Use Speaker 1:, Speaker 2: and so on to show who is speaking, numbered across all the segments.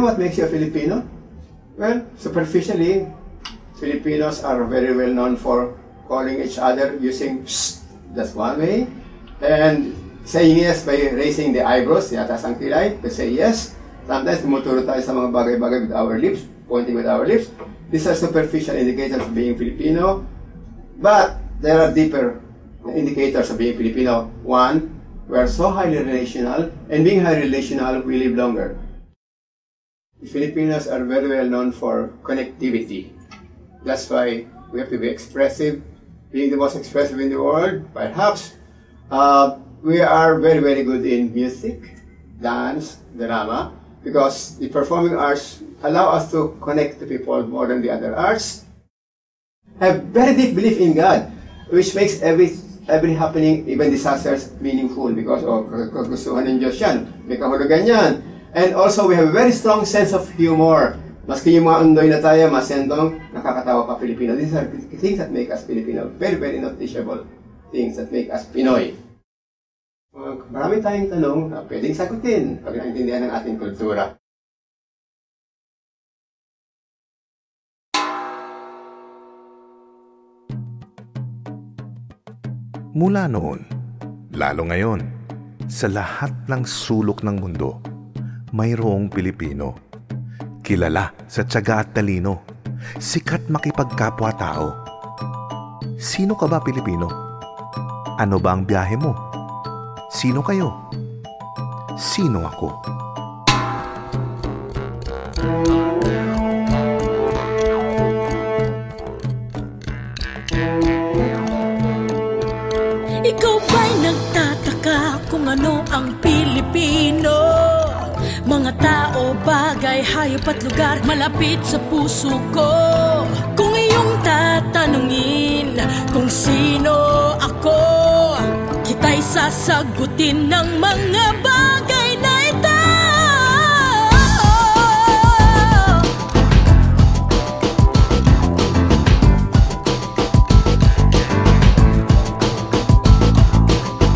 Speaker 1: what makes you a Filipino? Well, superficially, Filipinos are very well known for calling each other using "psst." That's one way. And saying yes by raising the eyebrows, yatas ang kilay, to say yes. Sometimes tumuturo tayo sa mga bagay-bagay with our lips, pointing with our lips. These are superficial indicators of being Filipino. But there are deeper indicators of being Filipino. One, we are so highly relational, and being highly relational, we live longer. Filipinos are very well known for connectivity. That's why we have to be expressive. Being the most expressive in the world, perhaps, we are very, very good in music, dance, drama, because the performing arts allow us to connect to people more than the other arts. Have very deep belief in God, which makes every happening, even disasters, meaningful because kagustuhan ng Diyos yan, may kahulugan yan. And also, we have a very strong sense of humor. Maski yung mga undoy na tayo, masendong, nakakatawa pa Pilipino. These are things that make us Filipino. Very, very noticeable things that make us Pinoy. Marami tayong tanong na pwedeng sagutin pag naintindihan ng ating kultura.
Speaker 2: Mula noon, lalo ngayon, sa lahat ng sulok ng mundo, mayroong Pilipino. Kilala sa tiyaga at talino, sikat makipagkapwa-tao. Sino ka ba, Pilipino? Ano ba ang biyahe mo? Sino kayo? Sino ako?
Speaker 3: Ikaw ba'y nagtataka kung ano ang Pilipino? Mga tao, bagay, hayop at lugar malapit sa puso ko. Kung iyong tatanungin kung sino ako, kita'y sasagutin ng mga bagay na ito.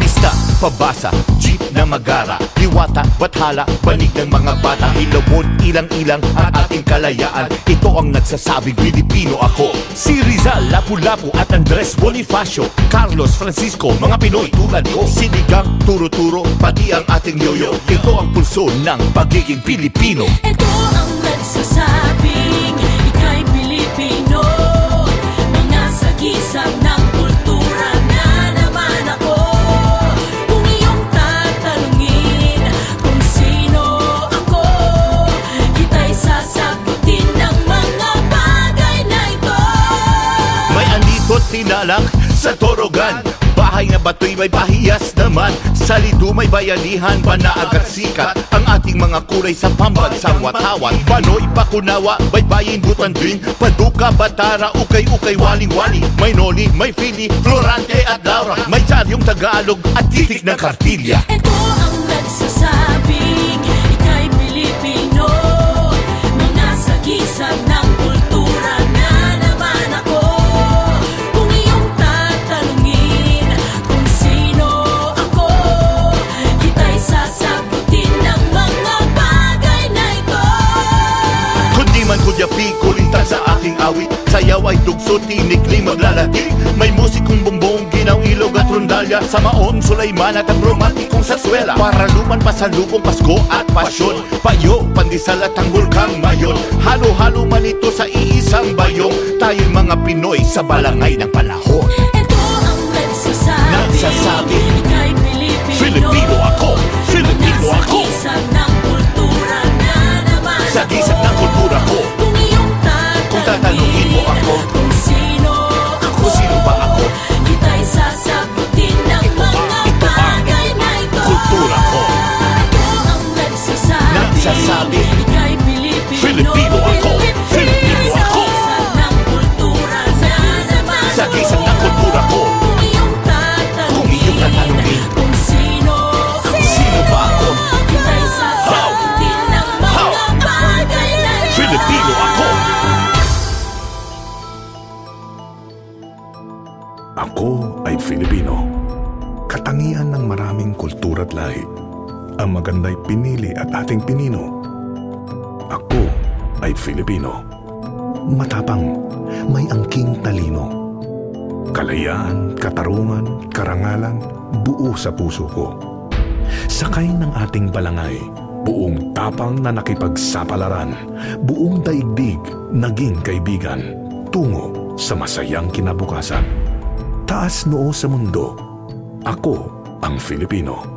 Speaker 4: Pista, pabasa, jeep na magara, diwata, bathala, banig ng mga bata, hilabon, ilang-ilang ang ating kalayaan. Ito ang nagsasabing Pilipino ako. Si Rizal, Lapu-Lapu at Andres Bonifacio, Carlos, Francisco, mga Pinoy tulad ko. Sinigang, turo-turo, pati ang ating yoyo. Ito ang pulso ng pagiging Pilipino.
Speaker 3: Ito ang nagsasabing ika'y Pilipino. Mga sagisag ng kultura na naman ako. Kung iyong tatanungin kung sino ako, kita'y sasagutin ng mga bagay na ito.
Speaker 4: May andito tinalak sa Torogan, bahay na bato'y may pahiyas naman. Sa Lido may bayanihan, Banaa at Sikat, ang ating mga kulay sa pambansang Watawan. Banoy, Pakunawa, Baybayin, Butandring, Paduka, Batara, Ukay-Ukay, Waling-Wali. May Noli, may Fili, Florante at Laura. May Tsaryong Tagalog at titik ng Kartilya.
Speaker 3: Ito ang nagsasabing ika'y Pilipino. Mga sagisag ng kultura na naman ako. Kung iyong tatanungin kung sino ako, kita'y sasagutin ng mga bagay na ito.
Speaker 4: Kundi man kudyapi, kulintan sa aking awit. Sayaw ay dugso, tinikling maglalating. May musikong bumbong, ginaw, ilog at rondalya. Sa Maon, Sulaiman at ang romantikong sarsuela. Para luman pasalubong Pasko at Pasyon. Payo, pandesal at tanggol kang mayon. Halo-halo man ito sa iisang bayong. Tayo'y mga Pinoy sa balangay ng panahon.
Speaker 3: Ito ang nagsasabing ika'y Pilipino.
Speaker 4: Filipino ako, Filipino ako.
Speaker 3: Sa gisag ng kultura na naman ako.
Speaker 4: Sa gisag ng kultura ko.
Speaker 3: Kung iyong
Speaker 4: tatanungin mo ako
Speaker 3: kung sino ako,
Speaker 4: kung sino ba ako,
Speaker 3: kita'y sasagutin ng mga bagay na ito.
Speaker 4: Kultura ko.
Speaker 3: Ito ang nagsasabing ika'y Pilipino.
Speaker 4: Filipino ako, Filipino ako.
Speaker 3: Sa gisag ng kultura na naman
Speaker 4: Sa gisag ng kultura ko.
Speaker 3: Kung iyong tatanungin kung sino
Speaker 4: ba ako,
Speaker 3: kita'y sasagutin ng mga bagay na ito.
Speaker 4: Filipino ako.
Speaker 2: Ako ay Filipino. Katangian ng maraming kultura at lahi. Ang maganda'y pinili at ating pinino. Ako ay Filipino. Matapang, may angking talino. Kalayaan, katarungan, karangalan, buo sa puso ko. Sakay ng ating balangay, buong tapang na nakipagsapalaran, buong daigdig naging kaibigan, tungo sa masayang kinabukasan. Taas noo sa mundo, ako ang Filipino.